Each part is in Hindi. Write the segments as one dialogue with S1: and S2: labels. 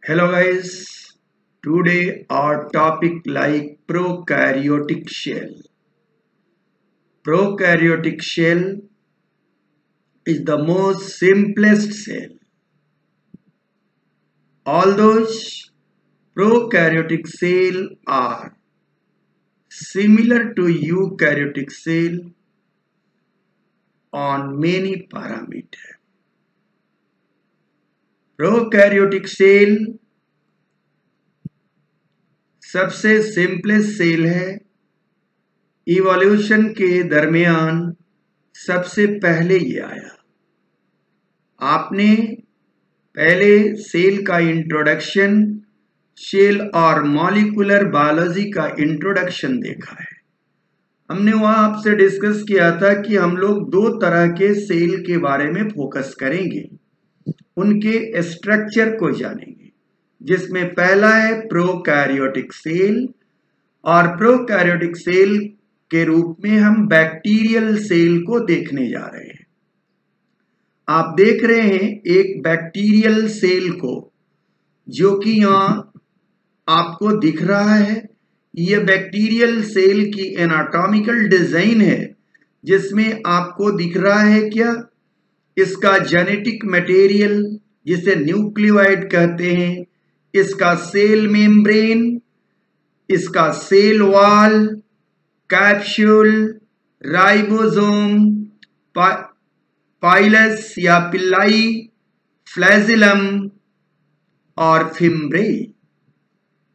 S1: Hello guys, today our topic like prokaryotic shell. Prokaryotic shell is the most simplest cell. All those prokaryotic cell are similar to eukaryotic cell on many parameters. Prokaryotic cell सबसे सिंपलेस्ट सेल है। इवोल्यूशन के दरमियान सबसे पहले ये आया। आपने पहले सेल का इंट्रोडक्शन, सेल और मॉलिक्यूलर बायोलॉजी का इंट्रोडक्शन देखा है। हमने वहां आपसे डिस्कस किया था कि हम लोग दो तरह के सेल के बारे में फोकस करेंगे, उनके स्ट्रक्चर को जानेंगे, जिसमें पहला है प्रोकैरियोटिक सेल, और प्रोकैरियोटिक सेल के रूप में हम बैक्टीरियल सेल को देखने जा रहे हैं। आप देख रहे हैं एक बैक्टीरियल सेल को, जो कि यहां आपको दिख रहा है। यह बैक्टीरियल सेल की एनाटॉमिकल डिजाइन है, जिसमें आपको दिख रहा है क्या, इसका जेनेटिक मटेरियल जिसे न्यूक्लियोइड कहते हैं, इसका सेल मेम्ब्रेन, इसका cell wall, capsule, ribosome, pilus या पिल्लाई, फ्लैजिलम और फिम्ब्रे।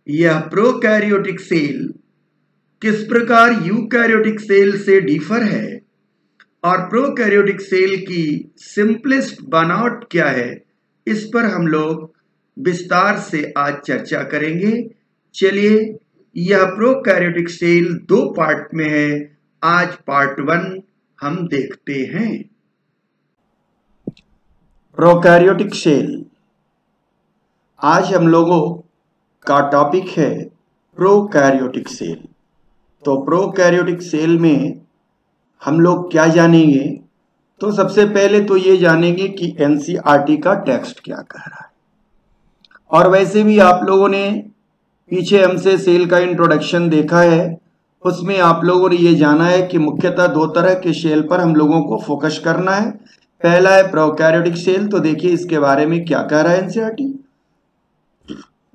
S1: यह प्रोकैरियोटिक सेल किस प्रकार यूकैरियोटिक सेल से डिफर है और प्रोकैरियोटिक सेल की सिंपलेस्ट बनावट क्या है, इस पर हम लोग विस्तार से आज चर्चा करेंगे। चलिए, यह प्रोकैरियोटिक सेल दो पार्ट में है। आज पार्ट 1 हम देखते हैं। Prokaryotic cell. आज हम लोगों का टॉपिक है प्रोकैरियोटिक सेल। तो प्रोकैरियोटिक सेल में हम लोग क्या जानेंगे? तो सबसे पहले तो ये जानेंगे कि एनसीईआरटी का टेक्स्ट क्या कह रहा है। और वैसे भी आप लोगों ने पीछे हमसे सेल का इंट्रोडक्शन देखा है, उसमें आप लोगों ने ये जाना है कि मुख्यतः दो तरह के सेल पर हम लोगों को फोकस करना है। पहला है प्रोकैरियोटिक सेल। तो देखिए इसके बारे में क्या कह रहा है NCERT.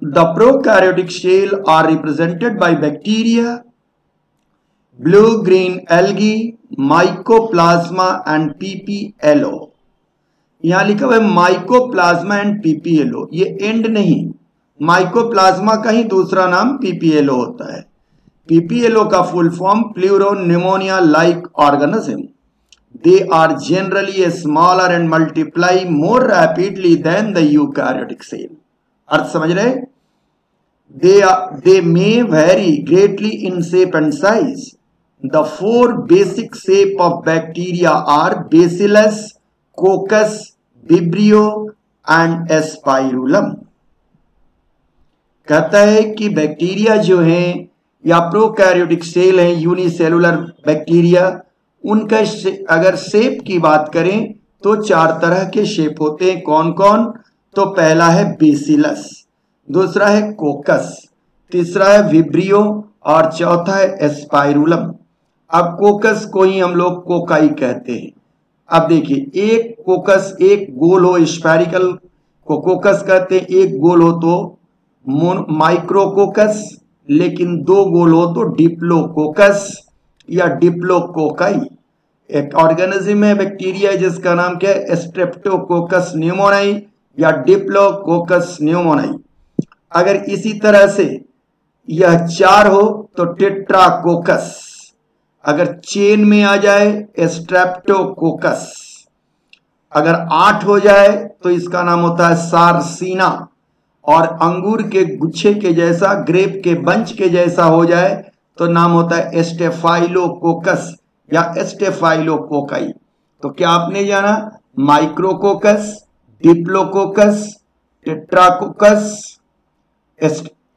S1: The prokaryotic cell are represented by bacteria, blue green algae, mycoplasma and PPLO. यहां लिखा हुआ है माइकोप्लाज्मा एंड पीपीएलओ, ये एंड नहीं, माइकोप्लाज्मा का ही दूसरा नाम पीपीएलओ होता है। पीपीएलओ का full form pleuropneumonia like organism. They are generally smaller and multiply more rapidly than the eukaryotic cell. अर्थ समझ रहे? They may vary greatly in shape and size. The four basic shape of bacteria are bacillus, coccus, vibrio and spirillum. कहता है कि बैक्टीरिया जो हैं या प्रोकैरियोटिक सेल हैं, यूनिसेलुलर बैक्टीरिया, उनका अगर शेप की बात करें तो चार तरह के शेप होते हैं। कौन कौन? तो पहला है बेसिलस, दूसरा है कोकस, तीसरा है विब्रियो और चौथा है एस्पाइरुलम। अब कोकस को ही हम लोग कोकाई कहते हैं। अब देखिए, एक कोकस, एक गोल हो स्फेरिकल को कोकस कहते हैं, एक गोल हो तो माइक्रोकोकस, लेकिन दो गोल हो तो डिप्लोकोकस या डिप्लोकोकाई। एक ऑर्गेनिज्म है, बैक्टीरिया, जिसका नाम क्या है? स्ट्रेप्टोकोकस न्यूमोनाई या डिप्लोकोकस न्यूमोनाई। अगर इसी तरह से यह चार हो तो टेट्राकोकस, अगर चेन में आ जाए स्ट्रेप्टोकोकस, अगर 8 हो जाए तो इसका नाम होता है सार्सिना, और अंगूर के गुच्छे के जैसा, ग्रेप के बंच के जैसा हो जाए तो नाम होता है स्टेफाइलोकोकस या स्टेफाइलोकोकाई। तो क्या आपने जाना? माइक्रोकोकस, डिप्लोकोकस, टेट्राकोकस,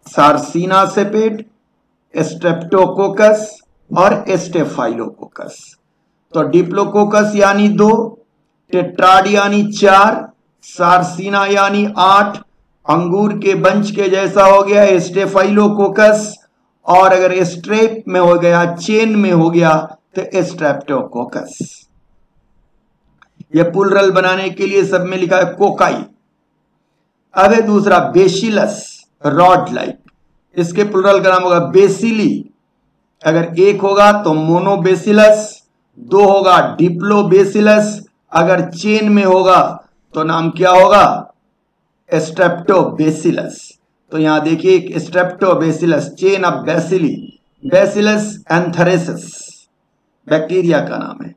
S1: सार्सिना सेपेट, स्ट्रेप्टोकोकस और स्टेफाइलोकोकस। तो डिप्लोकोकस यानी 2, टेट्राड यानी 4, सार्सिना यानी 8, अंगूर के बंच के जैसा हो गया स्टेफाइलोकोकस, और अगर स्ट्रेप में हो गया, चेन में हो गया तो स्ट्रेप्टोकोकस। यह पुलरल बनाने के लिए सब में लिखा है कोकाई। अब है दूसरा बेसिलस, रॉड लाइक, इसके प्लुरल का नाम होगा बेसिली। अगर एक होगा तो मोनोबेसिलस, दो होगा डिप्लोबेसिलस, अगर चेन में होगा तो नाम क्या होगा, स्ट्रेप्टोबेसिलस। तो यहां देखिए एक streptobacillus, chain of bacilli, Bacillus anthracis bacteria का नाम है।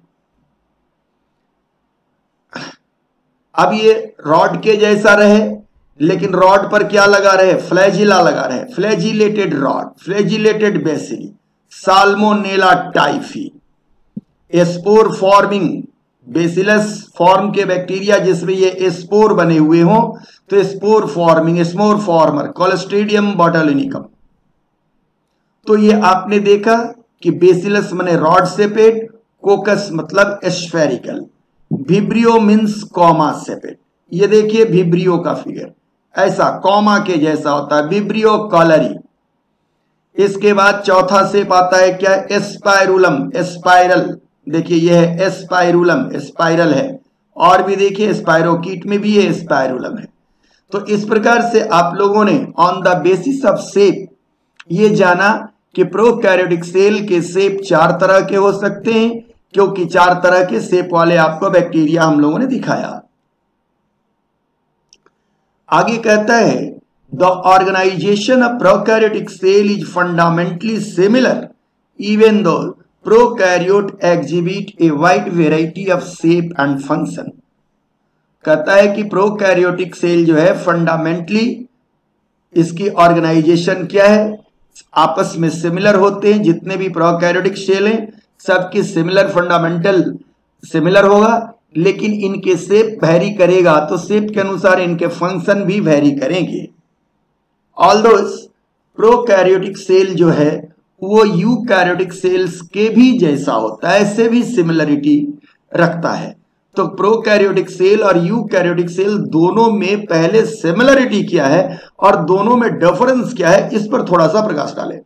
S1: अब ये रॉड के जैसा रहे, लेकिन रॉड पर क्या लगा रहे, फ्लैजिला लगा रहे, flagellated rod, flagellated bacilli, Salmonella typhi, spore forming bacillus form के बैक्टीरिया जिसमें ये स्पोर बने हुए हों तो spore forming, spore former, Clostridium botulinum. तो ये आपने देखा कि बेसिलस माने रॉड सेपेट, कोकस मतलब स्फेरिकल, विब्रियो मीन्स कॉमा सेपेट। ये देखिए विब्रियो का फिगर ऐसा कॉमा के जैसा होता है, विब्रियो कॉलरी। इसके बाद चौथा सेप आता है क्या, एस्पाइरुलम, स्पाइरल। देखिए यह है एस्पाइरुलम, स्पाइरल है, और भी देखिए स्पाइरोकीट में भी ये स्पाइरुलम है। तो इस प्रकार से आप लोगों ने ऑन द बेसिस ऑफ सेप ये जाना कि प्रोकैरियोटिक सेल के सेप चार तरह के हो सकते हैं, क्योंकि चार तरह के सेप वाले आपको बैक्टीरिया हम लोगों ने दिखाया। आगे कहता है the organisation of prokaryotic cell is fundamentally similar even though prokaryote exhibit a wide variety of shape and function. कहता है कि प्रोकैरियोटिक सेल जो है फंडामेंटली इसकी ऑर्गेनाइजेशन क्या है, आपस में सिमिलर होते हैं। जितने भी प्रोकैरियोटिक सेल हैं सबकी सिमिलर फंडामेंटल सिमिलर होगा, लेकिन इनके शेप वैरी करेगा, तो शेप के अनुसार इनके फंक्शन भी वैरी करेंगे। ऑल्दो प्रोकैरियोटिक सेल जो है वो यूकैरियोटिक सेल्स के भी जैसा होता है, इससे भी सिमिलरिटी रखता है। तो प्रोकैरियोटिक सेल और यूकैरियोटिक सेल दोनों में पहले सिमिलरिटी क्या है और दोनों में डिफरेंस क्या है, इस पर थोड़ा सा प्रकाश डालें।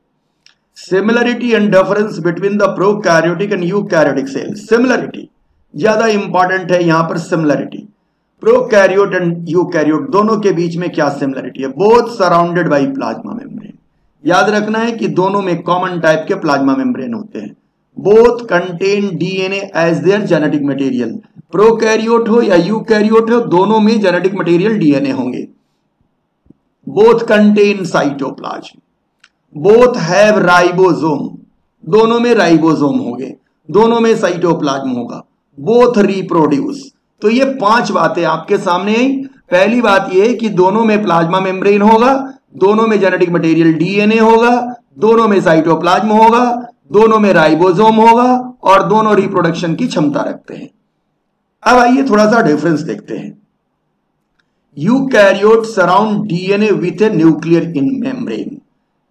S1: Similarity and difference between the prokaryotic and eukaryotic cell. Similarity ज्यादा इंपॉर्टेंट है यहां पर, सिमिलरिटी। प्रोकैरियोट एंड यूकैरियोट दोनों के बीच में क्या सिमिलरिटी है, both surrounded by plasma membrane. याद रखना है कि दोनों में कॉमन टाइप के प्लाज्मा मेम्ब्रेन होते हैं। Both contain DNA as their genetic material. Prokaryote हो या यूकैरियोट हो, दोनों में जेनेटिक मटेरियल डीएनए होंगे। Both contain cytoplasm, both have ribosome, दोनों में राइबोसोम होंगे, दोनों में साइटोप्लाज्म होगा। Both reproduce. तो ये पांच बातें आपके सामने आई। पहली बात यह है कि दोनों में प्लाज्मा मेम्ब्रेन होगा, दोनों में जेनेटिक मटेरियल डीएनए होगा, दोनों में साइटोप्लाज्म होगा, दोनों में राइबोसोम होगा और दोनों रिप्रोडक्शन की क्षमता रखते हैं। अब आइए थोड़ा सा डिफरेंस देखते हैं। Eukaryote surround DNA with a nuclear in membrane.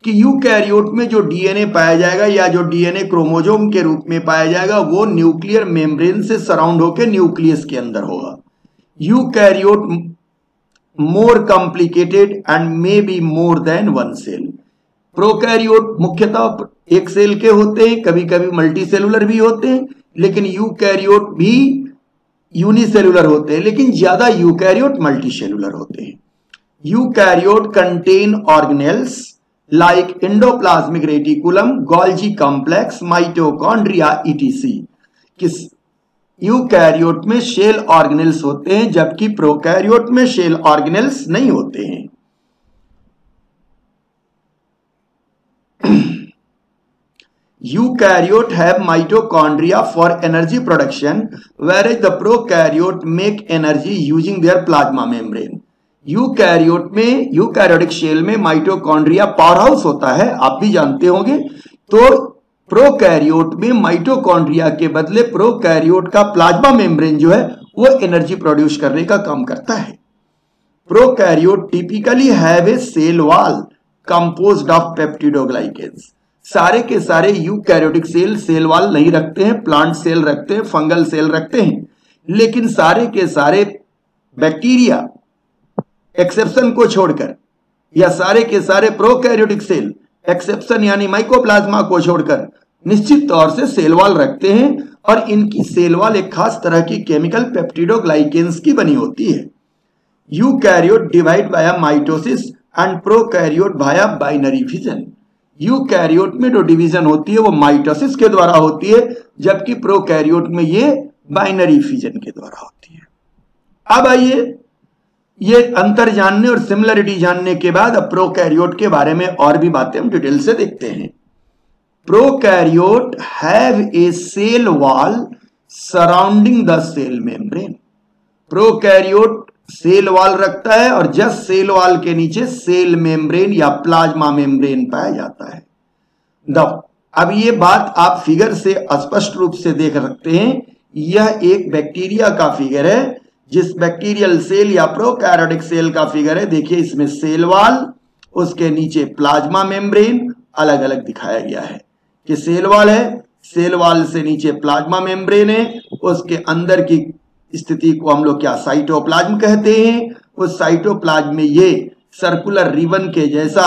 S1: कि यूकैरियोट में जो डीएनए पाया जाएगा या जो डीएनए क्रोमोसोम के रूप में पाया जाएगा वो न्यूक्लियर मेम्ब्रेन से सराउंड होकर न्यूक्लियस के अंदर होगा। Eukaryote more complicated and may be more than one cell. Prokaryote मुख्यतः एक सेल के होते हैं, कभी कभी मल्टी सेलुलर भी होते हैं, लेकिन यूकैरियोट भी यूनिसेलुलर होते हैं, लेकिन ज्यादा यूकैरियोट मल्टी सेलुलर होते हैं। Eukaryote contain organelles like endoplasmic reticulum, Golgi complex, mitochondria etc. किस यूकैरियोट में शेल ऑर्गेनेल्स होते हैं जबकि प्रोकैरियोट में शेल ऑर्गेनेल्स नहीं होते हैं। Eukaryote have mitochondria for energy production, whereas the prokaryote make energy using their plasma membrane. Eukaryote में, यूकैरियोटिक शेल में माइटोकॉन्ड्रिया पावर हाउस होता है, आप भी जानते होंगे। तो प्रोकैरियोट में माइटोकॉन्ड्रिया के बदले प्रोकैरियोट का प्लाज्मा मेम्ब्रेन जो है वो एनर्जी प्रोड्यूस करने का काम करता है। Prokaryote typically have a cell wall composed of peptidoglycans. सारे के सारे यूकैरियोटिक सेल वॉल नहीं रखते हैं, प्लांट सेल रखते हैं, फंगल सेल रखते हैं, लेकिन सारे के सारे बैक्टीरिया एक्सेप्शन को छोड़कर, या सारे के सारे प्रोकैरियोटिक सेल एक्सेप्शन यानी माइकोप्लाज्मा को छोड़कर निश्चित तौर से सेल वॉल रखते हैं और इनकी सेल वॉल एक खास तरह की केमिकल पेप्टिडोग्लाइकेंस की बनी होती है। Eukaryote divide by mitosis and prokaryote bye binary fission. Eukaryote में जो डिवीजन होती है वो माइटोसिस के द्वारा होती है, जबकि प्रोकैरियोट में ये बाइनरी फिजन के द्वारा होती है। अब आइए ये अंतर जानने और सिमिलरिटी जानने के बाद अब प्रोकैरियोट के बारे में और भी बातें हम डिटेल से देखते हैं। Prokaryote have a cell wall surrounding the cell membrane. Prokaryote cell wall रखता है और जस्ट सेल वॉल के नीचे सेल मेम्ब्रेन या प्लाज्मा मेम्ब्रेन पाया जाता है। अब ये बात आप फिगर से स्पष्ट रूप से देख सकते हैं। यह एक बैक्टीरिया का फिगर है, जिस बैक्टीरियल सेल या प्रोकैरियोटिक सेल का फिगर है। देखिए इसमें सेल वॉल, उसके नीचे प्लाज्मा मेम्ब्रेन अलग अलग दिखाया गया है कि सेल वॉल है, सेल वॉल से नीचे प्लाज्मा मेम्ब्रेन है, उसके अंदर की स्थिति को हम लोग क्या साइटोप्लाज्म कहते हैं। उस साइटोप्लाज्म में ये सर्कुलर रिबन के जैसा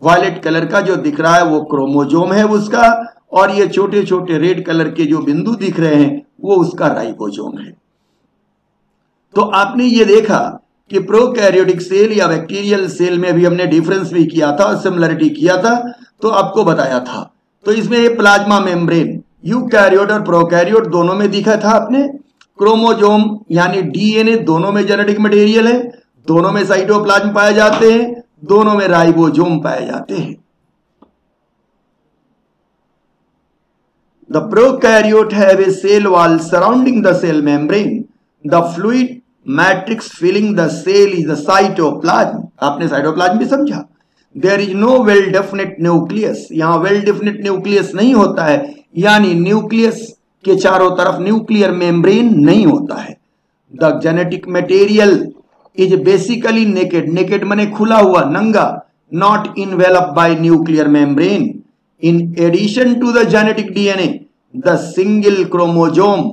S1: वायलेट कलर का जो दिख रहा है वो क्रोमोजोम है उसका, और ये छोटे छोटे रेड कलर के जो बिंदु दिख रहे हैं वो उसका राइबोसोम है। तो आपने ये देखा कि प्रोकैरियोटिक सेल या बैक्टीरियल सेल में भी हमने डिफरेंस भी किया था और सिमिलरिटी किया था, तो आपको बताया था। तो इसमें ये प्लाज्मा मेम्ब्रेन यूकैरियोट और प्रोकैरियोट दोनों में दिखा था आपने। क्रोमोजोम यानी डीएनए दोनों में जेनेटिक मटेरियल है, दोनों में साइटोप्लाज्म पाए जाते हैं, दोनों में राइबोसोम पाए जाते हैं। The prokaryote have a cell wall surrounding the cell membrane. The fluid matrix filling the cell is the cytoplasm. आपने साइटोप्लाज्म भी समझा। There is no well definite nucleus. यहाँ well definite nucleus नहीं होता है, यानी न्यूक्लियस के चारों तरफ न्यूक्लियर मेम्ब्रेन नहीं होता है। The genetic material is basically naked. Naked माने खुला हुआ, नंगा, not enveloped by nuclear membrane. In addition to the genetic DNA, the single chromosome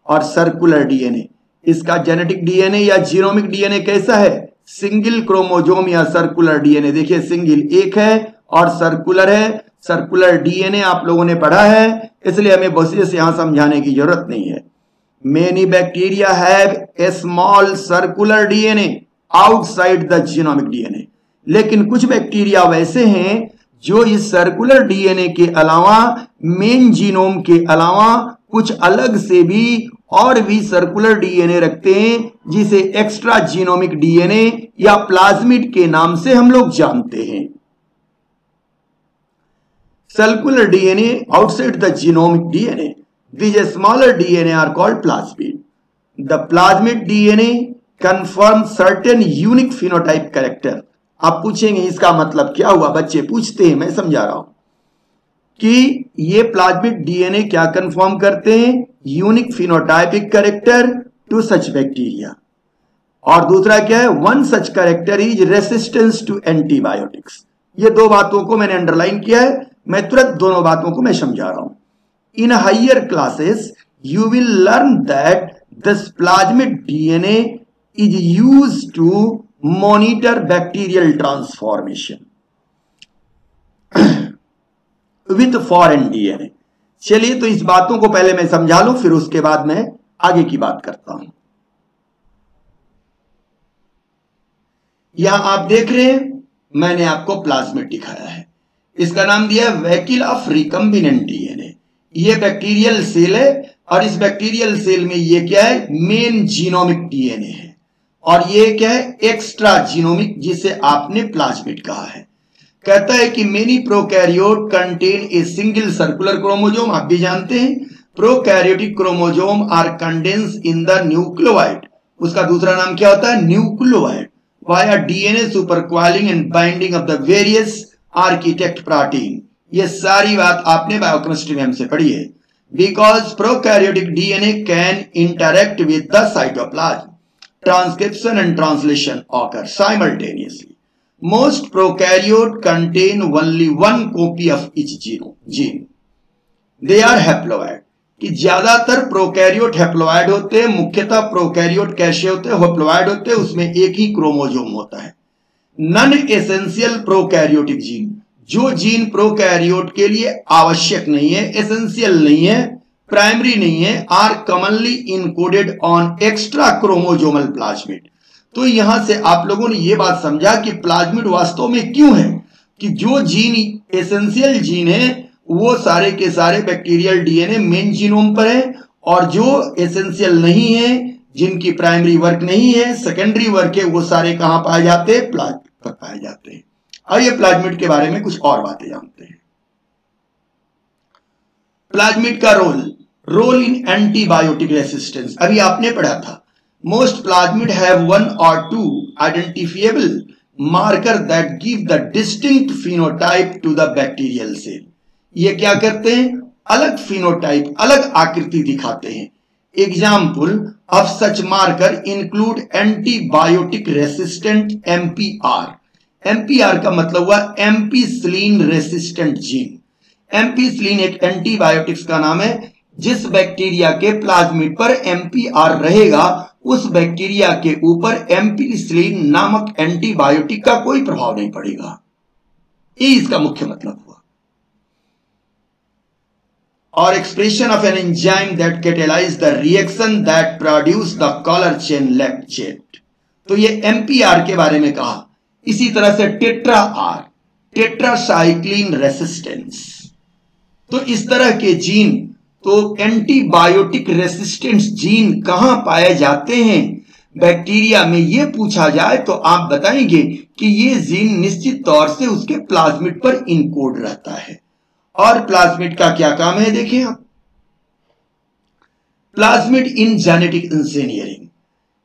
S1: और circular DNA. इसका जेनेटिक डीएनए या जीनोमिक डीएनए कैसा है? सिंगल क्रोमोजोम या सर्कुलर डीएनए। देखिए सिंगल एक है और सर्कुलर है। सर्कुलर डीएनए आप लोगों ने पढ़ा है, इसलिए हमें बस यहां समझाने की जरूरत नहीं है। Many bacteria have a small circular DNA outside the genomic DNA. लेकिन कुछ बैक्टीरिया वैसे हैं जो इस सर्कुलर डीएनए के अलावा, मेन जीनोम के अलावा कुछ अलग से भी और भी सर्कुलर डीएनए रखते हैं, जिसे एक्स्ट्रा जीनोमिक डीएनए या प्लाज्मिड के नाम से हम लोग जानते हैं। Circular DNA outside the genomic DNA, these smaller DNA are called plasmid. The plasmid DNA confirms certain unique phenotype character. आप पूछेंगे इसका मतलब क्या हुआ? बच्चे पूछते हैं, मैं समझा रहा हूं कि ये प्लाज्मिड डीएनए क्या कंफर्म करते हैं? Unique phenotypic character to such bacteria. और दूसरा क्या है? One such character is resistance to antibiotics. ये दो बातों को मैंने अंडरलाइन किया है, मैं तुरंत दोनों बातों को मैं समझा रहा हूं। In higher classes you will learn that this plasmid DNA is used to monitor bacterial transformation with foreign DNA. चलिए तो इस बातों को पहले मैं समझा लूं, फिर उसके बाद मैं आगे की बात करता हूं। यहां आप देख रहे हैं, मैंने आपको प्लाज्मिड दिखाया है, इसका नाम दिया है वेहिकल ऑफ रिकम्बिनेंट डीएनए। ये बैक्टीरियल सेल है और इस बैक्टीरियल सेल में ये क्या है? मेन जीनोमिक डीएनए है, और ये क्या है? एक्स्ट्रा जीनोमिक, जिसे आपने प्लाज्मिड कहा है। कहता है कि many prokaryote contain a single circular chromosome. आप भी जानते हैं prokaryotic chromosome are condense in the nucleoid. उसका दूसरा नाम क्या होता है? Nucleoid. Via DNA supercoiling and binding of the various architect protein. ये सारी बात आपने बायोकेमिस्ट्री में हमसे पढ़ी है। Because prokaryotic DNA can interact with the cytoplasm, transcription and translation occur simultaneously. Most prokaryotes contain only one copy of each gene. They are haploid. कि ज्यादातर प्रोकैरियोट हैप्लॉइड होते हैं, मुख्यतः प्रोकैरियोट कैसे होते हैं, हैप्लॉइड होते हैं, उसमें एक ही क्रोमोसोम होता है। नन एसेंशियल प्रोकैरियोटिक जीन, जो जीन प्रोकैरियोट के लिए आवश्यक नहीं है, एसेंशियल नहीं है, प्राइमरी नहीं है, are commonly encoded on extra chromosomal plasmid. तो यहां से आप लोगों ने यह बात समझा कि प्लाज्मिड वास्तव में क्यों है, कि जो जीन एसेंशियल जीन है वो सारे के सारे बैक्टीरियल डीएनए मेन जीनोम पर है, और जो एसेंशियल नहीं है, जिनकी प्राइमरी वर्क नहीं है, सेकेंडरी वर्क है, वो सारे कहां पाए जाते हैं, प्लाज्मिड पर पाए जाते हैं। आइए प्लाज्मिड के बारे में कुछ और बातें जानते हैं। प्लाज्मिड का रोल इन एंटीबायोटिक रेसिस्टेंस, अभी आपने पढ़ा था। मोस्ट प्लाज्मिड हैव वन और two identifiable marker that give the distinct phenotype to the bacterial cell. ये क्या करते हैं, अलग फिनोटाइप, अलग आकृति दिखाते हैं। Example of such marker include antibiotic resistant MPR. MPR का मतलब हुआ एम्पिसिलिन रेसिस्टेंट जीन। एम्पिसिलिन एक एंटीबायोटिक्स का नाम है। जिस बैक्टीरिया के प्लाज्मिड पर एमपीआर रहेगा, उस बैक्टीरिया के ऊपर एम्पिसिलिन नामक एंटीबायोटिक का कोई प्रभाव नहीं पड़ेगा। ये इसका मुख्य मतलब हुआ। और expression of an enzyme that catalyse the reaction that produce the colour chain left chain. तो ये एमपीआर के बारे में कहा। इसी तरह से टेट्रा आर, टेट्रासाइक्लिन रेसिस्टेंस। तो इस तरह के जीन, तो एंटीबायोटिक रेसिस्टेंस जीन कहां पाए जाते हैं बैक्टीरिया में, यह पूछा जाए तो आप बताएंगे कि यह जीन निश्चित तौर से उसके प्लाज्मिड पर इनकोड रहता है। और प्लाज्मिड का क्या काम है, देखें आप। प्लाज्मिड इन जेनेटिक इंजीनियरिंग,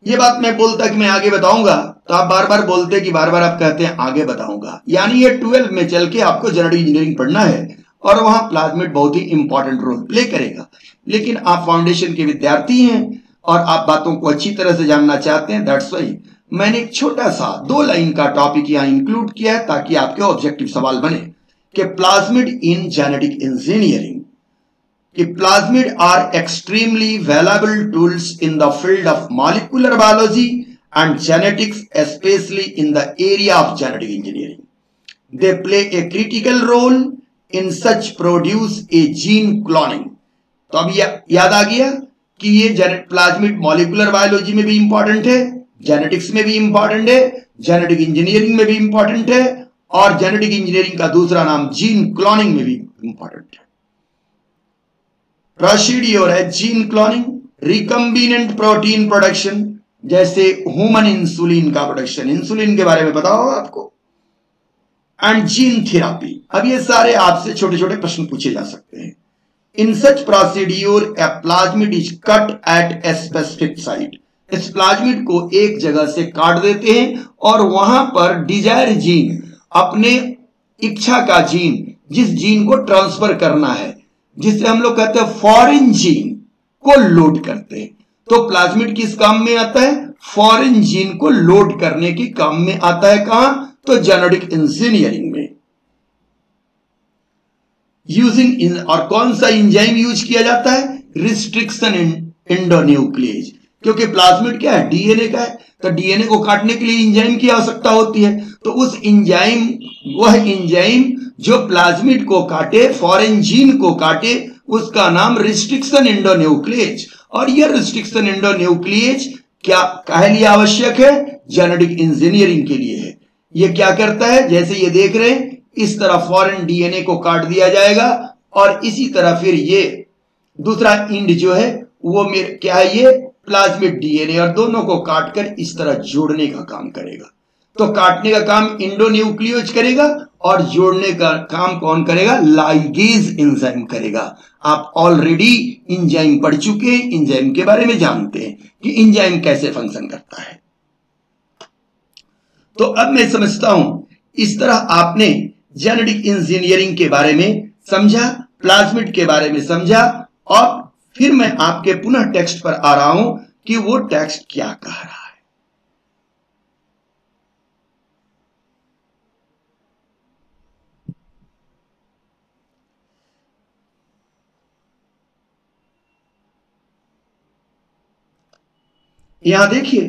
S1: ये बात मैं बोलता कि मैं आगे बताऊंगा, तो आप बार बार बोलते कि बार बार आप कहते हैं आगे बताऊंगा। यानी ये 12 में चल के आपको जेनेटिक इंजीनियरिंग पढ़ना है, और वहां प्लाज्मिड बहुत ही इंपॉर्टेंट रोल प्ले करेगा। लेकिन आप फाउंडेशन के विद्यार्थी हैं और आप बातों को अच्छी तरह से जानना चाहते हैं, दैट्स व्हाई मैंने एक छोटा सा 2 लाइन का टॉपिक यहां इंक्लूड किया है, ताकि आपके ऑब्जेक्टिव सवाल बने कि प्लाज्मिड इन जेनेटिक इंजीनियरिंग, कि plasmid are extremely valuable tools in the field of molecular biology and genetics, specially in the area of genetic engineering. They play a critical role in such produce a gene cloning. तो अब याद आ गया कि ये प्लाज्मिड मॉलिक्यूलर बायोलॉजी में भी इंपॉर्टेंट है, जेनेटिक्स में भी इंपॉर्टेंट है, जेनेटिक इंजीनियरिंग में भी इंपॉर्टेंट है, और जेनेटिक इंजीनियरिंग का दूसरा नाम जीन क्लोनिंग में भी इंपॉर्टेंट है। प्रोसीड्योर है gene cloning, recombinant protein production, जैसे ह्यूमन इंसुलिन का प्रोडक्शन, इंसुलिन के बारे में पता होगा आपको, एंड जीन थेरापी। अब ये सारे आपसे छोटे छोटे प्रश्न पूछे जा सकते हैं। In such procedure a plasmid is cut at a specific site. इस प्लाज्मिड को एक जगह से काट देते हैं और वहां पर डिजायर जीन, अपने इच्छा का जीन, जिस जीन को ट्रांसफर करना है, जिसे हम लोग कहते हैं फॉरेन जीन, को लोड करते हैं। तो प्लाज्मिड किस काम में आता है, फॉरेन जीन को लोड करने के काम में आता है। कहां, तो जेनेटिक इंजीनियरिंग में। यूजिंग इन, और कौन सा इंजाइम यूज किया जाता है, रिस्ट्रिक्शन एंडोन्यूक्लिएज, क्योंकि प्लाज्मिड क्या है, डीएनए का है, तो डीएनए को काटने के लिए इंजाइम की आवश्यकता होती है। तो उस इंजाइम, वह इंजाइम जो प्लाज्मिड को काटे, फॉरेन जीन को काटे, उसका नाम रिस्ट्रिक्शन एंडोन्यूक्लिएज। और यह रिस्ट्रिक्शन एंडोन्यूक्लिएज क्या काहे लिए आवश्यक है, जेनेटिक इंजीनियरिंग के लिए है। यह क्या करता है, जैसे ये देख रहे हैं, इस तरह फॉरेन डीएनए को काट दिया जाएगा, और इसी तरह फिर ये दूसरा इंड जो है वो मेरे क्या है, ये प्लाज्मिड डीएनए, और दोनों को काटकर इस तरह जोड़ने का काम करेगा। तो काटने का काम इंडोन्यूक्लियोज करेगा, और जोड़ने का काम कौन करेगा, लाइगेज एंजाइम करेगा। आप ऑलरेडी एंजाइम पढ़ चुके हैं, एंजाइम के बारे में जानते हैं कि एंजाइम कैसे फंक्शन करता है। तो अब मैं समझता हूं इस तरह आपने जेनेटिक इंजीनियरिंग के बारे में समझा, प्लाज्मिड के बारे में समझा, और फिर मैं आपके पुनः टेक्स्ट पर आ रहा हूं कि वो टेक्स्ट क्या कह रहा है। यहां देखिए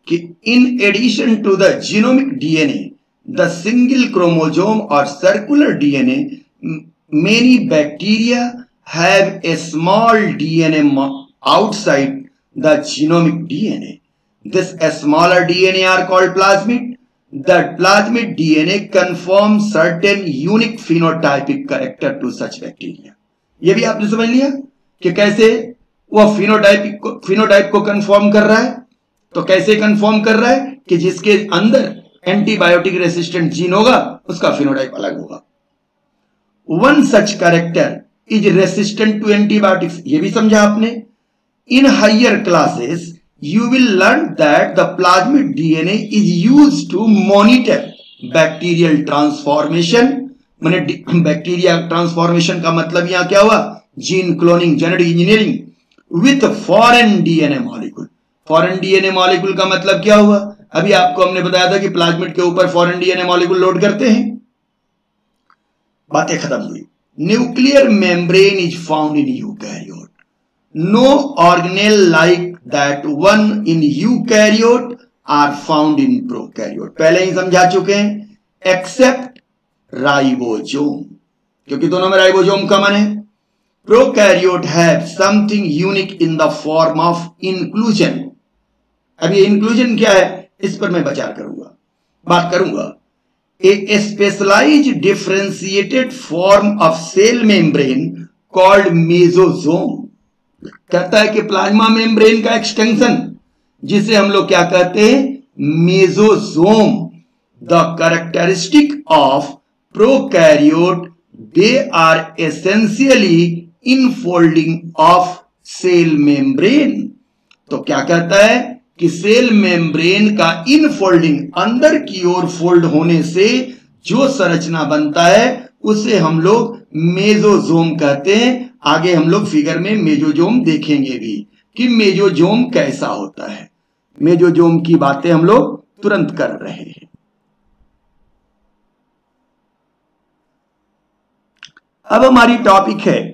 S1: कि in addition to the genomic DNA, the single chromosome और circular DNA, many bacteria have a small DNA outside the genomic DNA. This smaller DNA are called plasmid. The plasmid DNA conforms certain unique phenotypic character to such bacteria. ये भी आपने समझ लिया कि कैसे वह फिनोटाइप को कंफर्म कर रहा है। तो कैसे कंफर्म कर रहा है कि जिसके अंदर एंटीबायोटिक रेसिस्टेंट जीन होगा उसका फिनोटाइप अलग होगा। One such character is resistant to antibiotics, ये भी समझा आपने। In higher classes, you will learn that the plasmid DNA is used to monitor bacterial transformation. मैंने बैक्टीरिया ट्रांसफॉर्मेशन का मतलब यहां क्या हुआ? Gene cloning, genetic engineering with foreign DNA molecule. Foreign DNA molecule का मतलब क्या हुआ? अभी आपको हमने बताया था कि प्लाज्मिड के ऊपर फॉरेन डीएनए मॉलिक्यूल लोड करते हैं। बातें खत्म हुई। Nuclear membrane is found in eukaryote. No organelle like that one in eukaryote are found in prokaryote. पहले ही समझा चुके हैं, एक्सेप्ट राइबोसोम, क्योंकि दोनों में राइबोसोम कॉमन है। Prokaryote have something unique in the form of inclusion. अब ये इंक्लूजन क्या है, इस पर मैं बात करूंगा। A specialised differentiated form of cell membrane called mesosome. कहता है कि प्लाज्मा मेम्ब्रेन का एक्सटेंशन, जिसे हम लोग क्या कहते हैं, mesosome. The characteristic of prokaryote, they are essentially infolding of cell membrane. तो क्या कहता है कि सेल मेम्ब्रेन का इनफोल्डिंग, अंदर की ओर फोल्ड होने से जो संरचना बनता है उसे हम लोग मेसोसोम कहते हैं। आगे हम लोग फिगर में मेसोसोम देखेंगे भी कि मेसोसोम कैसा होता है। मेसोसोम की बातें हम लोग तुरंत कर रहे हैं। अब हमारी टॉपिक है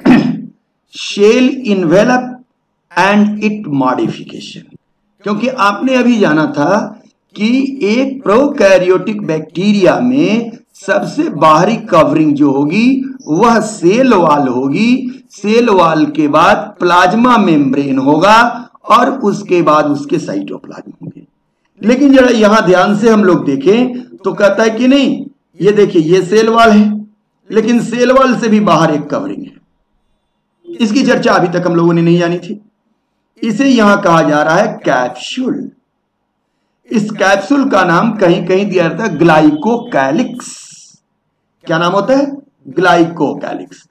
S1: cell envelope and it modification. क्योंकि आपने अभी जाना था कि एक प्रोकैरियोटिक बैक्टीरिया में सबसे बाहरी कवरिंग जो होगी वह सेल वॉल होगी। सेल वॉल के बाद प्लाज्मा मेम्ब्रेन होगा और उसके बाद उसके साइटोप्लाज्म होंगे। लेकिन जरा यहां ध्यान से हम लोग देखें तो कहता है कि नहीं, ये देखिए ये सेल वॉल है, लेकिन सेल वॉल से भी बाहर एक कवरिंग है। इसकी चर्चा अभी तक हम लोगों ने नहीं जानी थी। इसे यहां कहा जा रहा है कैप्सूल। इस कैप्सूल का नाम कहीं कहीं दिया जाता है ग्लाइकोकैलिक्स। क्या नाम होता है? ग्लाइकोकैलिक्स।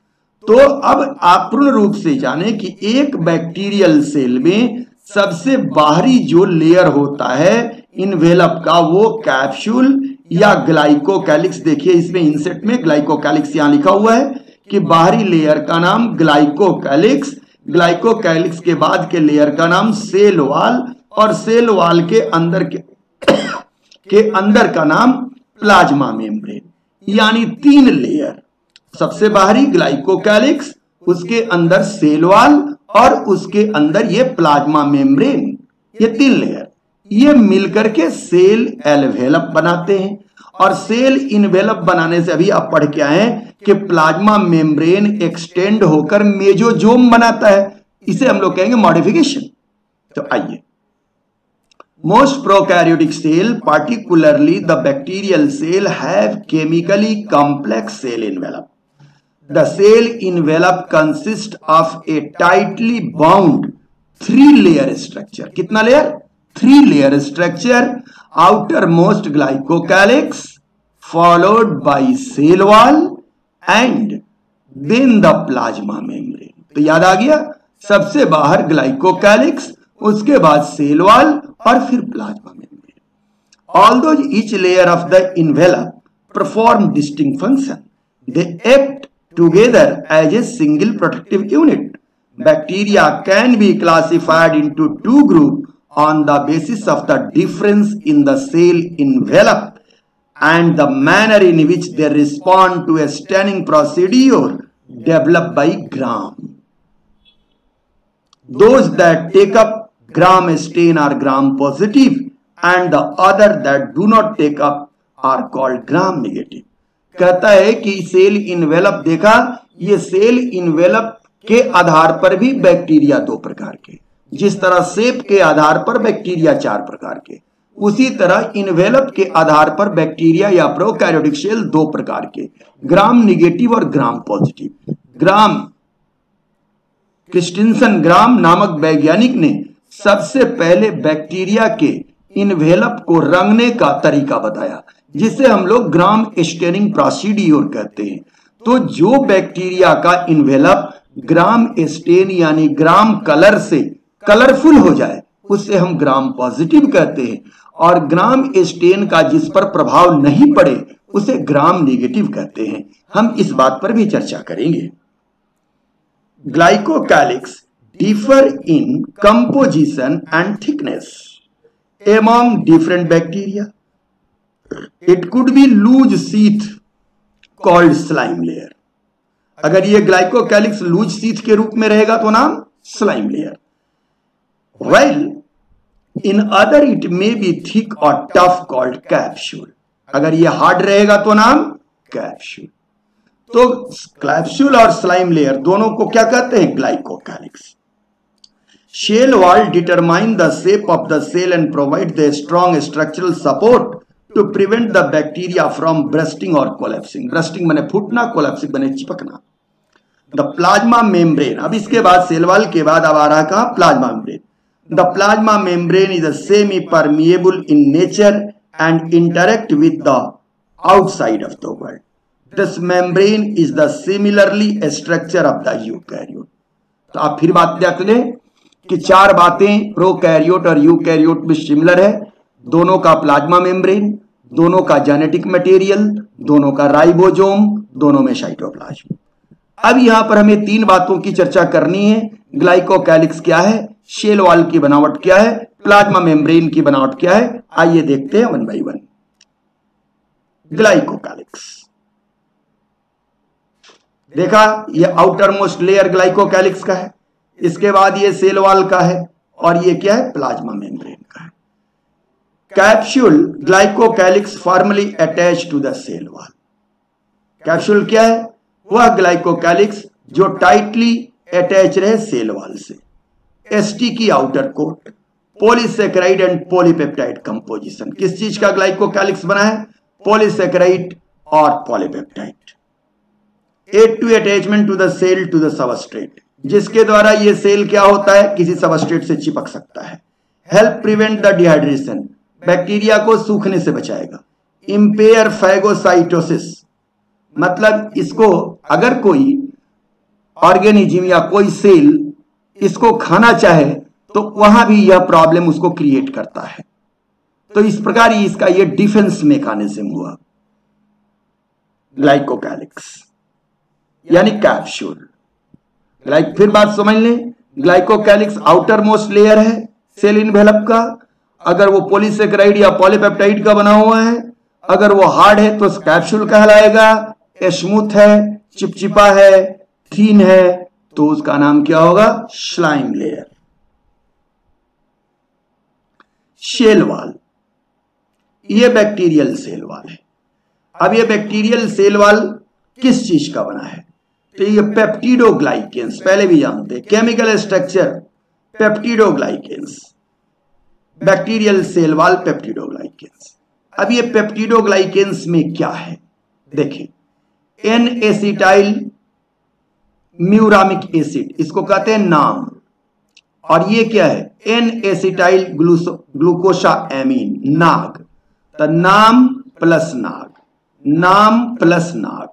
S1: तो अब आप पूर्ण रूप से जाने कि एक बैक्टीरियल सेल में सबसे बाहरी जो लेयर होता है इन्वेलप का, वो कैप्सूल या ग्लाइकोकैलिक्स। देखिए इसमें इंसेट में ग्लाइकोकैलिक्स यहां लिखा हुआ है कि बाहरी लेयर का नाम ग्लाइकोकैलिक्स, ग्लाइकोकैलिक्स के बाद के लेयर का नाम सेल वॉल, और सेल वॉल के अंदर का नाम प्लाज्मा मेम्ब्रेन। यानी 3 लेयर, सबसे बाहरी ग्लाइकोकैलिक्स, उसके अंदर सेल वॉल और उसके अंदर ये प्लाज्मा मेम्ब्रेन। ये 3 लेयर ये मिलकर के सेल एनवेलप बनाते हैं। और सेल इनवेलप बनाने से अभी आप पढ़ के आए हैं कि प्लाज्मा मेम्ब्रेन एक्सटेंड होकर मेसोसोम बनाता है। इसे हम लोग कहेंगे मॉडिफिकेशन। तो आइए, most prokaryotic cell, particularly the bacterial cell, have chemically complex cell envelope. The cell envelope consists of a tightly bound 3-layer structure. कितना layer? 3-layer structure. Outermost glycocalyx, followed by cell wall and then the plasma membrane. तो याद आ गया, सबसे बाहर ग्लाइकोकैलिक्स, उसके बाद सेल वॉल और फिर plasma membrane. Although each layer of the envelope perform distinct function, they act together as a single protective unit. Bacteria can be classified into 2 groups on the basis of the difference in the cell envelope and the manner in which they respond to a staining procedure developed by Gram. Those that take up gram stain are gram positive and the other that do not take up are called gram negative। कहता है कि सेल इन्वेलप देखा, ये सेल इन्वेलप के आधार पर भी बैक्टीरिया दो प्रकार के, जिस तरह शेप के आधार पर बैक्टीरिया चार प्रकार के, उसी तरह इन्वेलप के आधार पर बैक्टीरिया या प्रोकैरियोटिक सेल दो प्रकार के, ग्राम निगेटिव और ग्राम पॉजिटिव। ग्राम क्रिस्टिनसन ग्राम नामक वैज्ञानिक ने सबसे पहले बैक्टीरिया के इन्वेलप को रंगने का तरीका बताया, जिसे हम लोग ग्राम स्टेनिंग प्रोसीड्यूर कहते हैं। तो जो बैक्टीरिया का इन्वेलप ग्राम स्टेन यानी ग्राम कलर से कलरफुल हो जाए उससे हम ग्राम पॉजिटिव कहते हैं, और ग्राम स्टेन का जिस पर प्रभाव नहीं पड़े उसे ग्राम नेगेटिव कहते हैं। हम इस बात पर भी चर्चा करेंगे। Glycocalyx differ in composition and thickness among different bacteria. It could be loose sheath called slime layer. अगर ये ग्लाइकोकैलिक्स लूज शीथ के रूप में रहेगा तो नाम slime layer. While in other it may be thick or tough called capsule. अगर ये हार्ड रहेगा तो नाम कैप्सूल। तो कैप्सूल और स्लाइम लेयर दोनों को क्या कहते हैं? Glycocalyx. Shell wall determine the shape of the cell and provide the strong structural support to prevent the bacteria from bursting or collapsing. Bursting माने फूटना, collapsing माने चिपकना। The plasma membrane, अब इसके बाद सेल वॉल के बाद अब आ रहा कहाँ? Plasma membrane. The plasma membrane is a semi-permeable in nature and interact with the outside of the world. This membrane is the similarly structure of the eukaryote. तो आप फिर बात देख लें कि चार बातें प्रोकैरियोट और यूकैरियोट में सिमिलर है। दोनों का प्लाज्मा मेम्ब्रेन, दोनों का जेनेटिक मटेरियल, दोनों का राइबोसोम, दोनों में साइटोप्लाज्म। अब यहां पर हमें तीन बातों की चर्चा करनी है। ग्लाइकोकैलिक्स क्या है, शेल वॉल की बनावट क्या है, प्लाज्मा मेम्ब्रेन की बनावट क्या है। आइए देखते हैं वन बाय वन। ग्लाइकोकैलिक्स देखा, ये आउटर मोस्ट लेयर ग्लाइकोकैलिक्स का है, इसके बाद ये सेल वॉल का है, और ये क्या है? प्लाज्मा मेम्ब्रेन का है। Capsule glycocalyx formally attach to the cell wall. Capsule क्या है? वह ग्लाइकोकैलिक्स जो टाइटली अटैच रहे सेल वॉल से। एसटी की outer coat, polysaccharide and polypeptide composition. किस चीज का ग्लाइकोकैलिक्स बना है? पॉलीसैकेराइड और polypeptide. Aid to attachment to the cell to the substrate, जिसके द्वारा ये सेल क्या होता है? किसी सबस्ट्रेट से चिपक सकता है। Help prevent the dehydration, bacteria को सूखने से बचाएगा। इंपेयर फैगोसाइटोसिस, मतलब इसको अगर कोई ऑर्गेनिज्म या कोई सेल इसको खाना चाहे तो वहां भी यह प्रॉब्लम उसको क्रिएट करता है। तो इस प्रकार इसका यह डिफेंस मैकेनिज्म हुआ ग्लाइकोकैलिक्स यानी कैप्सूल। फिर बात समझ लें, ग्लाइकोकैलिक्स आउटर मोस्ट लेयर है सेल इन्वेलप का। अगर वो पॉलीसैकेराइड या पॉलीपेप्टाइड का बना हुआ है, अगर वो हार्ड है तो कैप्सूल कहलाएगा। स्मूथ है, चिपचिपा है, थीन है, तो उसका नाम क्या होगा? Slime layer. शेल वॉल, ये बैक्टीरियल सेल वॉल है। अब ये बैक्टीरियल सेल वॉल किस चीज का बना है? तो ये पेप्टिडोग्लाइकेंस, पहले भी जानते हैं chemical structure peptidoglycans, bacterial cell wall peptidoglycans. अब ये पेप्टिडोग्लाइकेंस में क्या है देखें, एन एसिटाइल म्यूरामिक एसिड, इसको कहते हैं नाम, और ये क्या है? एन एसिटाइल ग्लूकोसा एमीन, नाग। तो नाम प्लस नाग, नाम प्लस नाग।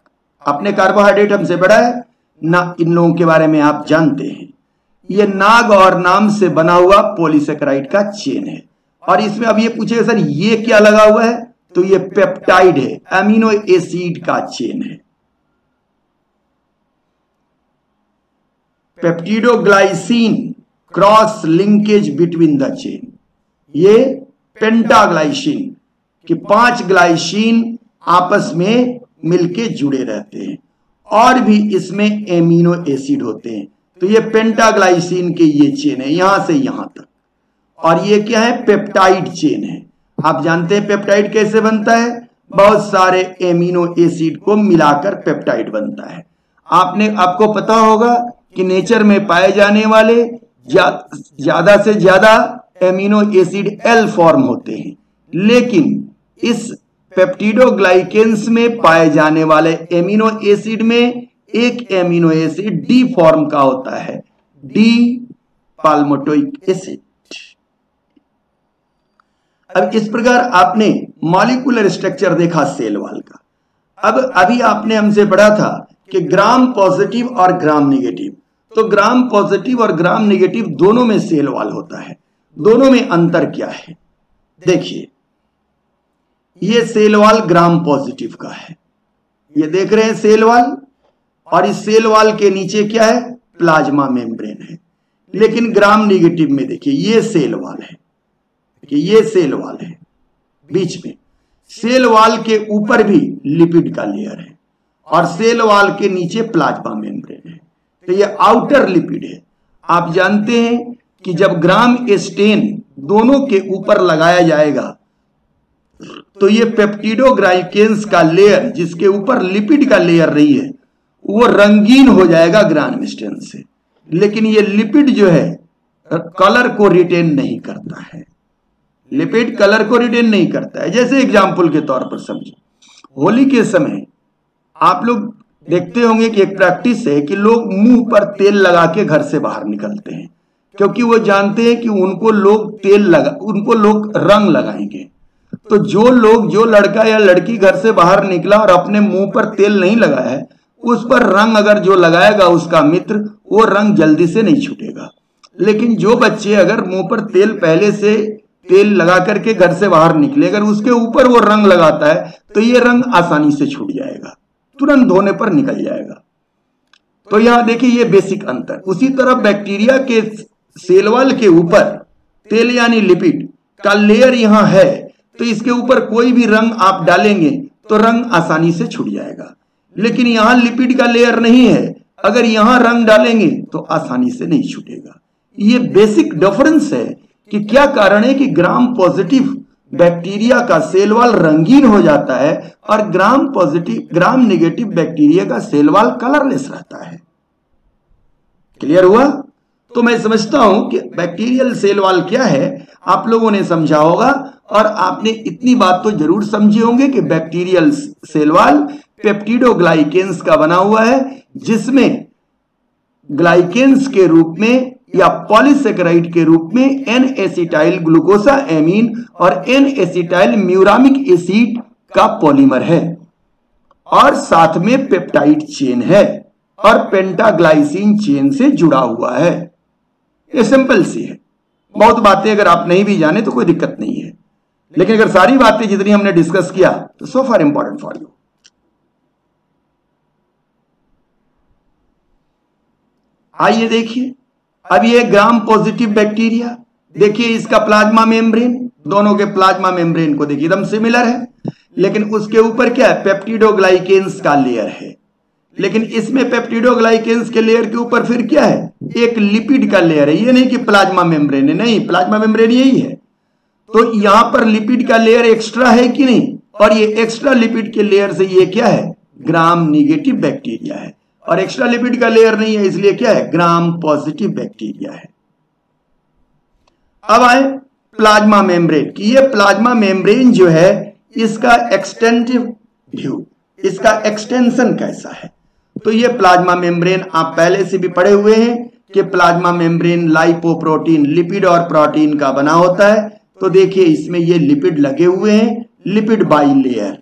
S1: अपने कार्बोहाइड्रेट हमसे बड़ा है ना, इन लोगों के बारे में आप जानते हैं। ये नाग और नाम से बना हुआ पॉलीसैकेराइड का चेन है। और इसमें अब ये पूछेगा सर ये क्या लगा हुआ है, तो ये पेप्टाइड है, अमीनो एसिड का चेन है। Peptidoglycan cross linkage between the chain, ये पेंटाग्लाइसिन कि 5 ग्लाइसिन आपस में मिलके जुड़े रहते हैं, और भी इसमें एमिनो एसिड होते हैं। तो ये पेंटाग्लाइसिन के ये चेन है, यहां से यहां तक। और ये क्या है, पेप्टाइड चेन है। आप जानते हैं पेप्टाइड कैसे बनता है, बहुत सारे एमिनो एसिड को मिलाकर पेप्टाइड बनता है। आपको पता होगा कि नेचर में पाए जाने वाले ज्यादा से ज्यादा एमिनो एसिड एल फॉर्म होते हैं, लेकिन इस पेप्टिडोग्लाइकेंस में पाए जाने वाले एमिनो एसिड में एक एमिनो एसिड डी फॉर्म का होता है, डी पाल्मिटोइक एसिड। अब इस प्रकार आपने मॉलिक्यूलर स्ट्रक्चर देखा सेल वॉल का। अब अभी आपने हमसे पढ़ा था कि ग्राम पॉजिटिव और ग्राम नेगेटिव, तो ग्राम पॉजिटिव और ग्राम नेगेटिव दोनों में सेल वॉल होता है। दोनों में अंतर क्या है, देखिए ये सेल वॉल ग्राम पॉजिटिव का है, ये देख रहे हैं सेल वॉल, और इस सेल वॉल के नीचे क्या है, प्लाज्मा मेम्ब्रेन है। लेकिन ग्राम नेगेटिव में देखिए ये सेल वॉल है, ये सेल वॉल है, बीच में सेल वॉल के ऊपर भी लिपिड का लेयर है और सेल वॉल के नीचे प्लाज्मा मेम्ब्रेन है, तो ये आउटर लिपिड है। आप जानते हैं कि जब ग्राम स्टेन दोनों के ऊपर लगाया जाएगा तो ये पेप्टिडोग्लाइकेंस का लेयर जिसके ऊपर लिपिड का लेयर रही है वो रंगीन हो जाएगा ग्राम स्टेन से, लेकिन ये लिपिड जो है कलर को रिटेन नहीं करता है, लिपिड कलर को रिटेन नहीं करता है। जैसे एग्जाम्पल के तौर पर समझिए, होली के समय आप लोग देखते होंगे कि एक प्रैक्टिस है कि लोग मुंह पर तेल लगा के घर से बाहर निकलते हैं, क्योंकि वो जानते हैं कि उनको लोग रंग लगाएंगे। तो जो लड़का या लड़की घर से बाहर निकला और अपने मुंह पर तेल नहीं लगाया है, उस पर रंग अगर जो लगाएगा उसका मित्र, वो रंग जल्दी से नहीं छूटेगा। लेकिन जो बच्चे अगर मुंह पर पहले से तेल लगा करके घर से बाहर निकले, अगर उसके ऊपर वो रंग लगाता है तो ये रंग आसानी से छूट जाएगा, तुरंत धोने पर निकल जाएगा। तो यहां देखिए ये बेसिक अंतर। उसी तरह बैक्टीरिया के सेल वॉल के ऊपर तेल यानी लिपिड का लेयर यहां है, तो इसके ऊपर कोई भी रंग आप डालेंगे तो रंग आसानी से छूट जाएगा। लेकिन यहां लिपिड का लेयर नहीं है, अगर यहां रंग डालेंगे तो आसानी से नहीं छूटेगा। ये बेसिक डिफरेंस है कि क्या कारण है कि ग्राम पॉजिटिव बैक्टीरिया का सेल वॉल रंगीन हो जाता है और ग्राम नेगेटिव बैक्टीरिया का सेल वॉल कलरलेस रहता है। क्लियर हुआ? तो मैं समझता हूं कि बैक्टीरियल सेल वॉल क्या है आप लोगों ने समझा होगा, और आपने इतनी बात तो जरूर समझे होंगे कि बैक्टीरियल सेल वॉल पेप्टिडोग्लाइकेंस का बना हुआ है, जिसमें ग्लाइकेंस के रूप में या पॉलीसेकेराइड के रूप में एन एसिटाइल ग्लूकोसा एमीन और एन एसिटाइल म्यूरामिक एसिड का पॉलीमर है, और साथ में पेप्टाइड चेन है और पेंटाग्लाइसिन चेन से जुड़ा हुआ है। ये सिंपल सी है, बहुत बातें अगर आप नहीं भी जाने तो कोई दिक्कत नहीं है, लेकिन अगर सारी बातें जितनी हमने डिस्कस किया तो सो फार इंपॉर्टेंट फॉर यू। आइए देखिए, अब ये ग्राम पॉजिटिव बैक्टीरिया, देखिए इसका प्लाज्मा मेम्ब्रेन, दोनों के प्लाज्मा मेम्ब्रेन को देखिए एकदम सिमिलर है, लेकिन उसके ऊपर क्या है, पेप्टिडोग्लाइकेंस का लेयर है। लेकिन इसमें पेप्टिडोग्लाइकेंस के लेयर के ऊपर फिर क्या है, एक लिपिड का लेयर है। ये नहीं कि प्लाज्मा मेम्ब्रेन है, नहीं, प्लाज्मा मेम्ब्रेन यही है। तो यहां पर लिपिड का लेयर एक्स्ट्रा है कि नहीं, और ये एक्स्ट्रा लिपिड के लेयर से ये क्या है, ग्राम नेगेटिव बैक्टीरिया है, और एक्स्ट्रा लिपिड का लेयर नहीं है, इसलिए क्या है, ग्राम पॉजिटिव बैक्टीरिया है। अब आए प्लाज्मा मेम्ब्रेन की। ये प्लाज्मा मेम्ब्रेन जो है इसका एक्सटेंसिव व्यू, इसका एक्सटेंशन कैसा है। तो ये प्लाज्मा मेम्ब्रेन आप पहले से भी पढ़े हुए हैं कि प्लाज्मा मेम्ब्रेन लाइपोप्रोटीन, लिपिड और प्रोटीन का बना होता है। तो देखिए इसमें ये लिपिड लगे हुए हैं, लिपिड बाइलेयर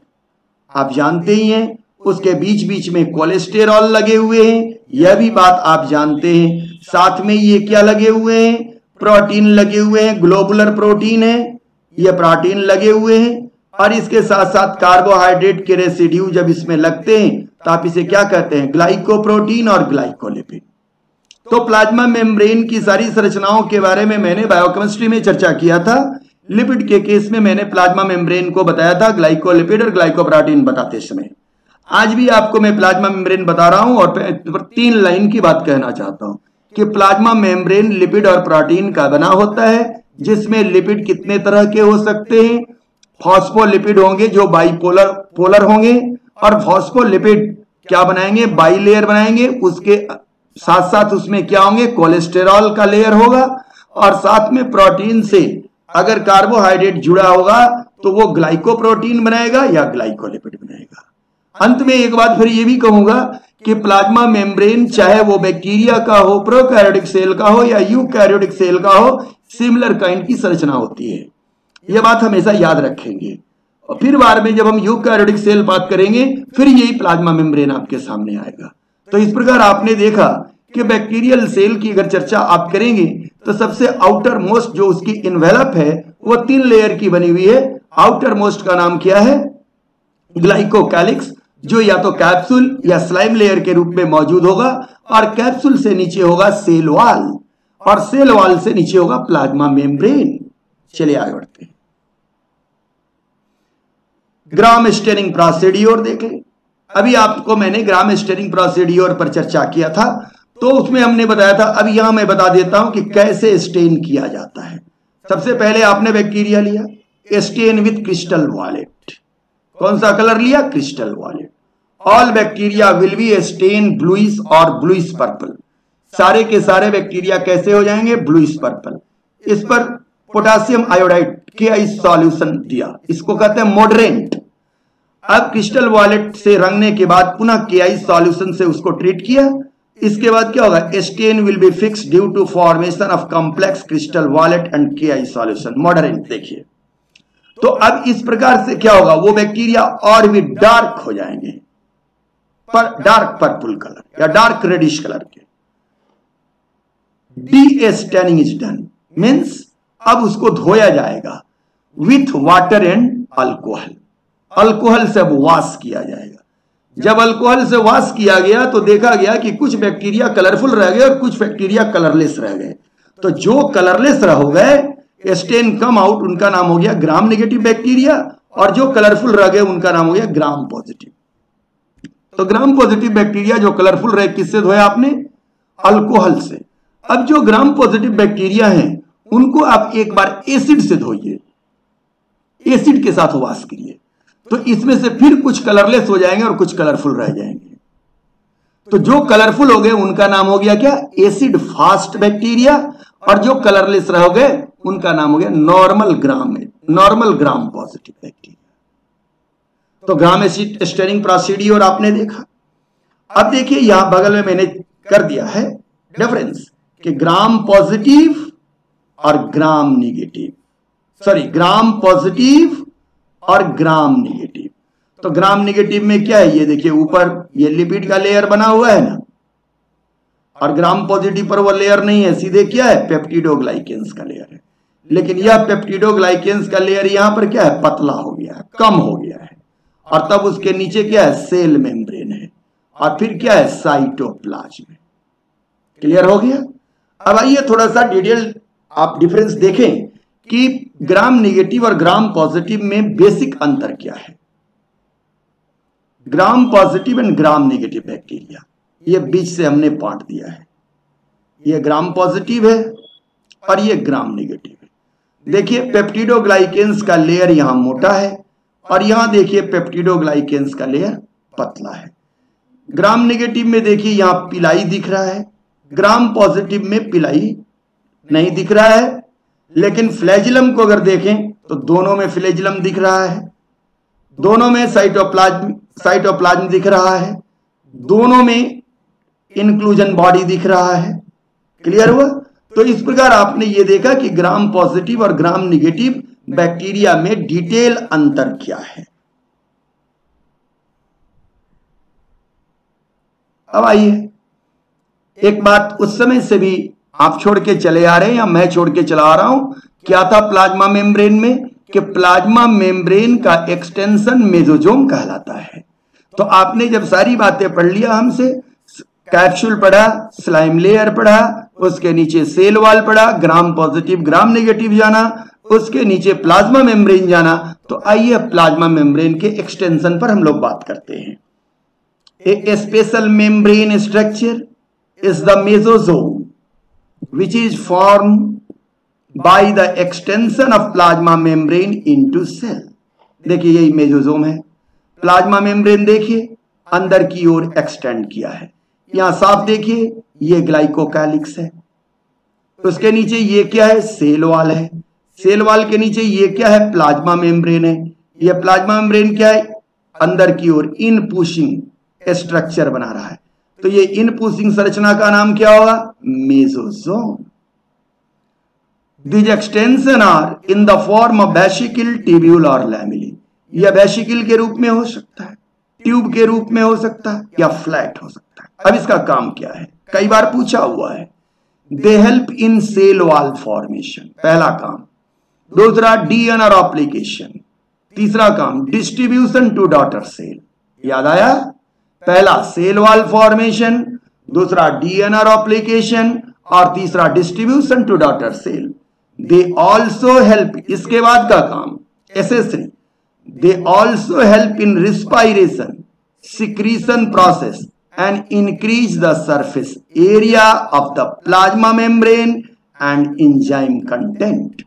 S1: आप जानते ही हैं। उसके बीच बीच में कोलेस्टेरॉल लगे हुए हैं, यह भी बात आप जानते हैं। साथ में ये क्या लगे हुए हैं, प्रोटीन लगे हुए हैं, ग्लोबुलर प्रोटीन है, ये प्रोटीन लगे हुए हैं। और इसके साथ साथ कार्बोहाइड्रेट के रेसिड्यू जब इसमें लगते हैं तो आप इसे क्या कहते हैं, ग्लाइकोप्रोटीन और ग्लाइकोलिपिड। तो प्लाज्मा मेम्ब्रेन की सारी संरचनाओं के बारे में मैंने बायोकेमिस्ट्री में चर्चा किया था। लिपिड के केस में मैंने प्लाज्मा मेम्ब्रेन को बताया था ग्लाइकोलिपिड और ग्लाइकोप्रोटीन बताते समय। आज भी आपको मैं प्लाज्मा मेम्ब्रेन बता रहा हूं और 3 लाइन की बात कहना चाहता हूं कि प्लाज्मा मेम्ब्रेन लिपिड और प्रोटीन का बना होता है, जिसमें लिपिड कितने तरह के हो सकते हैं? फॉस्फोलिपिड होंगे जो बाइपोलर होंगे, और फॉस्फोलिपिड क्या बनाएंगे? बाइलेयर बनाएंगे। उसके साथ साथ उसमें क्या होंगे? कोलेस्टेरॉल का लेयर होगा, और साथ में प्रोटीन से अगर कार्बोहाइड्रेट जुड़ा होगा तो वो ग्लाइकोप्रोटीन बनाएगा या ग्लाइकोलिपिड बनाएगा। अंत में एक बात फिर ये भी कहूंगा कि प्लाज्मा मेम्ब्रेन चाहे वो बैक्टीरिया का हो, प्रोकैरियोटिक सेल का हो या यूकैरियोटिक सेल का हो, सिमिलर काइंड की संरचना होती है। यह बात हमेशा याद रखेंगे। और फिर बाद में जब हम यूकैरियोटिक सेल बात करेंगे फिर यही प्लाज्मा मेम्ब्रेन आपके सामने आएगा। तो इस प्रकार आपने देखा कि बैक्टीरियल सेल की अगर चर्चा आप करेंगे तो सबसे आउटर मोस्ट जो उसकी इन्वेलप है वो 3 लेयर की बनी हुई है। आउटर मोस्ट का नाम क्या है? ग्लाइकोकैलिक्स, जो या तो कैप्सूल या स्लाइम लेयर के रूप में मौजूद होगा, और कैप्सूल से नीचे होगा सेल वॉल, और सेल वॉल से नीचे होगा प्लाज्मा मेम्ब्रेन। चलिए आगे बढ़ते हैं। ग्राम स्टेनिंग प्रोसीड्योर देखें। अभी आपको मैंने ग्राम स्टेनिंग प्रोसीड्योर पर चर्चा किया था, तो उसमें हमने बताया था। अभी यहां मैं बता देता हूं कि कैसे स्टेन किया जाता है। सबसे पहले आपने बैक्टीरिया लिया, स्टेन विथ क्रिस्टल वॉलेट। कौन सा कलर लिया? Crystal violet. All bacteria will be stain bluish और ब्लूइश पर्पल। सारे के सारे बैक्टीरिया कैसे हो जाएंगे? Bluish purple. इस पर पोटासियम आयोडाइड के सॉल्यूशन दिया, इसको कहते हैं मॉडरेंट। अब क्रिस्टल वॉलेट से रंगने के बाद पुनः के सॉल्यूशन से उसको ट्रीट किया। इसके बाद क्या होगा? Stain will be fixed due to formation of complex crystal violet and K solution, mordant. देखिए तो अब इस प्रकार से क्या होगा? वो बैक्टीरिया और भी डार्क हो जाएंगे, पर डार्क पर्पल कलर या डार्क रेडिश कलर के। D staining is done, means अब उसको धोया जाएगा with water and alcohol. Alcohol से अब वॉश किया जाएगा। जब अल्कोहल से वॉश किया गया तो देखा गया कि कुछ बैक्टीरिया कलरफुल रह गए और कुछ बैक्टीरिया कलरलेस रह गए। तो जो कलरलेस रह गए, स्टेन कम आउट, उनका नाम हो गया ग्राम नेगेटिव बैक्टीरिया, और जो कलरफुल रह गए उनका नाम हो गया ग्राम पॉजिटिव। तो ग्राम पॉजिटिव बैक्टीरिया जो कलरफुल रहे किससे धोया आपने? अल्कोहल से। अब जो ग्राम पॉजिटिव बैक्टीरिया हैं उनको आप एक बार एसिड से धोइए, एसिड के साथ वॉश करिए, तो इसमें से फिर कुछ कलरलेस हो जाएंगे और कुछ कलरफुल रह जाएंगे। तो जो कलरफुल हो गए उनका नाम हो गया क्या? एसिड फास्ट बैक्टीरिया, और जो कलरलेस रह गए उनका नाम हो गया नॉर्मल ग्राम पॉजिटिव बैक्टीरिया। तो ग्राम एसिड स्टेनिंग प्रोसीड्योर आपने देखा। अब देखिए यहां बगल में मैंने कर दिया है डिफरेंस कि ग्राम पॉजिटिव और ग्राम निगेटिव, ग्राम पॉजिटिव और ग्राम निगेटिव। तो ग्राम निगेटिव में क्या है? ये देखिए ऊपर ये लिपिड का लेयर बना हुआ है ना, और ग्राम पॉजिटिव पर वो लेयर नहीं है, सीधे क्या है? पेप्टिडोग्लाइकेंस का लेयर है। लेकिन यह पेप्टिडोग्लाइकेंस का लेयर यहां पर क्या है? पतला हो गया है, कम हो गया है, और तब उसके नीचे क्या है? सेल मेम्ब्रेन है, और फिर क्या है? साइटोप्लाज्म। क्लियर हो गया? अब आइए थोड़ा सा डिटेल आप डिफरेंस देखें कि ग्राम नेगेटिव और ग्राम पॉजिटिव में बेसिक अंतर क्या है। Gram positive and gram negative bacteria, ये बीच से हमने बांट दिया है। ये ग्राम पॉजिटिव है और ये ग्राम नेगेटिव है। देखिए पेप्टिडोग्लाइकेंस का लेयर यहां मोटा है, और यहां देखिए पेप्टिडोग्लाइकेंस का लेयर पतला है। ग्राम नेगेटिव में देखिए यहां पिलाई दिख रहा है, ग्राम पॉजिटिव में पिलाई नहीं दिख रहा है। लेकिन फ्लैजिलम को अगर देखें तो दोनों में फ्लैजिलम दिख रहा है, दोनों में साइटोप्लाज्म दिख रहा है, दोनों में इंक्लूजन बॉडी दिख रहा है। क्लियर हुआ? तो इस प्रकार आपने ये देखा कि ग्राम पॉजिटिव और ग्राम निगेटिव बैक्टीरिया में डिटेल अंतर क्या है। अब आइए एक बात उस समय से भी आप छोड़ के चले आ रहे हैं या मैं छोड़ के चला आ रहा हूं, क्या था प्लाज्मा मेम्ब्रेन में? कि प्लाज्मा मेम्ब्रेन का एक्सटेंशन मेसोजोम कहलाता है। तो आपने जब सारी बातें पढ़ लिया हमसे, कैप्सूल पढ़ा, स्लाइम लेयर पढ़ा, उसके नीचे सेल वॉल पढ़ा, ग्राम पॉजिटिव ग्राम नेगेटिव जाना, उसके नीचे प्लाज्मा मेम्ब्रेन जाना, तो आइए प्लाज्मा मेम्ब्रेन के एक्सटेंशन पर हम लोग बात करते हैं। A special membrane structure is the mesosome which is formed by the extension of plasma membrane into cell. देखिए यही मेसोसोम है, प्लाज्मा मेम्ब्रेन देखिए अंदर की ओर एक्सटेंड किया है। यहां साफ देखिए ये ग्लाइकोकैलिक्स है, उसके नीचे ये क्या है, सेल वॉल है, सेल वॉल के नीचे ये क्या है, प्लाज्मा मेम्ब्रेन है। ये प्लाज्मा मेम्ब्रेन क्या है, अंदर की ओर इन पुशिंग स्ट्रक्चर बना रहा है। तो ये इन पुशिंग संरचना का नाम क्या होगा, mesosome. These extension are in the form of vesicle, tubule और लैमेली। यह वेसिकल के रूप में हो सकता है, ट्यूब के रूप में हो सकता है या फ्लैट हो सकता है। अब इसका काम क्या है, कई बार पूछा हुआ है। They help in cell wall formation, पहला काम। दूसरा डीएनआर एप्लीकेशन। तीसरा काम डिस्ट्रीब्यूशन टू डॉटर सेल। याद आया, पहला सेल वॉल फॉर्मेशन, दूसरा डीएनआर एप्लीकेशन और तीसरा distribution to daughter cell. They also help, इसके बाद का काम accessory, they also help in respiration, secretion process and increase the surface area of the plasma membrane and enzyme content।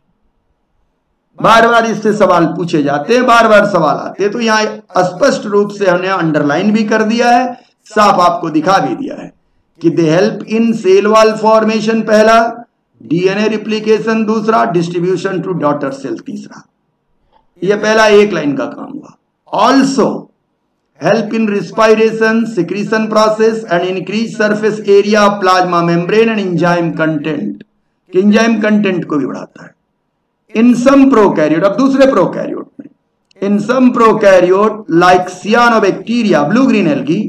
S1: बार बार इससे सवाल पूछे जाते हैं, बार बार सवाल आते हैं, तो यहां स्पष्ट रूप से हमने अंडरलाइन भी कर दिया है, साफ आपको दिखा भी दिया है कि they help in cell wall formation पहला, डीएनए रिप्लिकेशन दूसरा, डिस्ट्रीब्यूशन टू डॉटर सेल तीसरा। यह पहला एक लाइन का काम हुआ। Also help in respiration, secretion process and increase surface area of plasma membrane and enzyme content। enzyme content को भी बढ़ाता है। in some prokaryote, अब दूसरे प्रोकैरियोट में, in some prokaryote like cyanobacteria, blue green algae,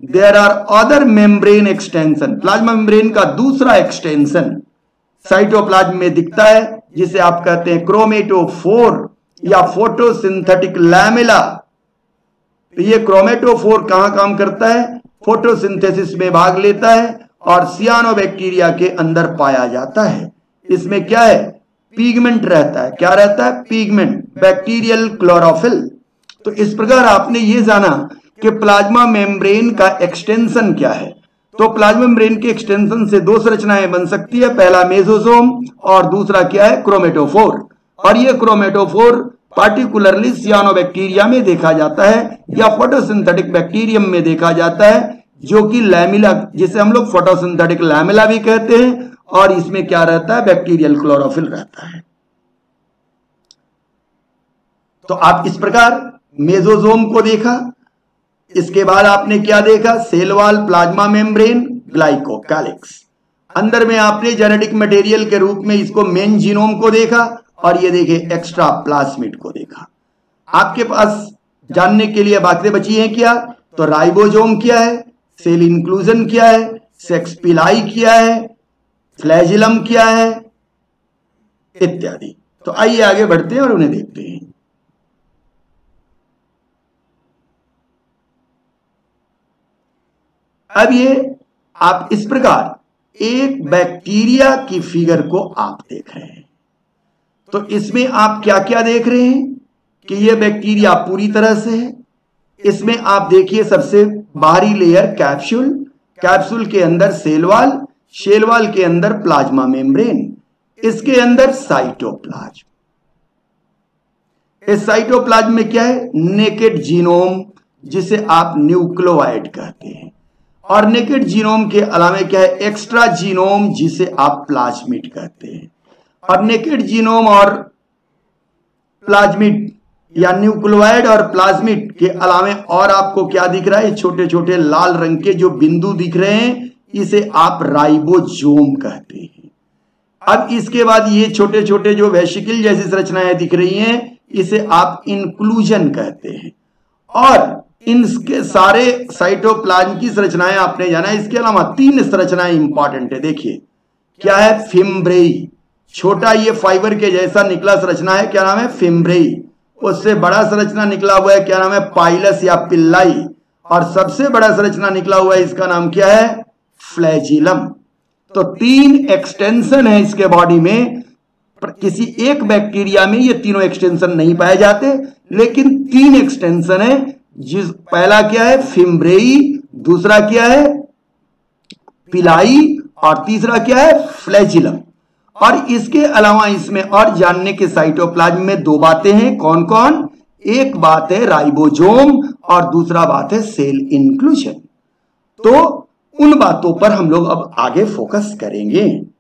S1: there are other membrane extension, plasma membrane का दूसरा extension साइटोप्लाज्म में दिखता है, जिसे आप कहते हैं क्रोमेटोफोर या फोटोसिंथेटिक लैमेला। तो ये क्रोमेटोफोर कहां काम करता है, फोटोसिंथेसिस में भाग लेता है और सियानोबैक्टीरिया के अंदर पाया जाता है। इसमें क्या है, पिगमेंट रहता है। क्या रहता है, पिगमेंट, बैक्टीरियल क्लोरोफिल। तो इस प्रकार आपने ये जाना कि प्लाज्मा मेम्ब्रेन का एक्सटेंशन क्या है। तो प्लाज्मा मेम्ब्रेन के एक्सटेंशन से दो संरचनाएं बन सकती है, पहला मेसोसोम और दूसरा क्या है, क्रोमेटोफोर। और ये क्रोमेटोफोर पार्टिकुलरली सियानोबैक्टीरिया में देखा जाता है या फोटोसिंथेटिक बैक्टीरियम में देखा जाता है, जो कि लैमिला, जिसे हम लोग फोटोसिंथेटिक लैमिला भी कहते हैं। और इसमें क्या रहता है, बैक्टीरियल क्लोरोफिल रहता है। तो आप इस प्रकार मेसोसोम को देखा। इसके बाद आपने क्या देखा, cell wall, plasma membrane, glycocalyx. अंदर में आपने जेनेटिक मटेरियल के रूप में इसको मेन जीनोम को देखा और ये देखिए एक्स्ट्रा प्लाज्मिड को देखा। आपके पास जानने के लिए बातें बची हैं क्या, तो राइबोसोम क्या है, सेल इंक्लूजन क्या है, सेक्स पिलाई क्या है, फ्लैजिलम क्या है इत्यादि। तो आइए आगे बढ़ते हैं और उन्हें देखते हैं। अब ये आप इस प्रकार एक बैक्टीरिया की फिगर को आप देख रहे हैं। तो इसमें आप क्या क्या देख रहे हैं कि यह बैक्टीरिया पूरी तरह से है। इसमें आप देखिए सबसे बाहरी लेयर कैप्सूल, कैप्सूल के अंदर सेल वॉल, सेल वॉल के अंदर प्लाज्मा मेम्ब्रेन, इसके अंदर साइटोप्लाज्म। इस साइटोप्लाज्म में क्या है, नेकेड जीनोम, जिसे आप न्यूक्लियोइड कहते हैं। और नेकेड जीनोम के अलावा क्या है, एक्स्ट्रा जीनोम, जिसे आप प्लाज्मिड कहते हैं। और नेकेड जीनोम और प्लाज्मिड या न्यूक्लियोइड और प्लाज्मिड के अलावा और आपको क्या दिख रहा है, छोटे छोटे लाल रंग के जो बिंदु दिख रहे हैं, इसे आप राइबोसोम कहते हैं। अब इसके बाद ये छोटे छोटे जो वेसिकल जैसी संरचनाएं दिख रही हैं, इसे आप इंक्लूजन कहते हैं। और इनके सारे साइटोप्लाज्म की संरचनाएं आपने जाना है। इसके अलावा तीन संरचनाएं इंपॉर्टेंट है। देखिए क्या है, फिम्ब्रेई, छोटा ये फाइबर के जैसा निकला संरचना है, क्या नाम है, फिम्ब्रेई। उससे बड़ा संरचना निकला हुआ है, क्या नाम है, पाइलस या पिल्लाई। और सबसे बड़ा संरचना निकला हुआ है, इसका नाम क्या है, फ्लैजिलम। तो तीन एक्सटेंशन है इसके बॉडी में। किसी एक बैक्टीरिया में ये तीनों एक्सटेंशन नहीं पाए जाते, लेकिन तीन एक्सटेंशन है। जिस पहला क्या है, फिम्ब्रेई, दूसरा क्या है, पिलाई, और तीसरा क्या है, फ्लैजिलम। और इसके अलावा इसमें और जानने के साइटोप्लाज्म में दो बातें हैं, कौन कौन? एक बात है राइबोसोम और दूसरा बात है सेल इंक्लूजन। तो उन बातों पर हम लोग अब आगे फोकस करेंगे।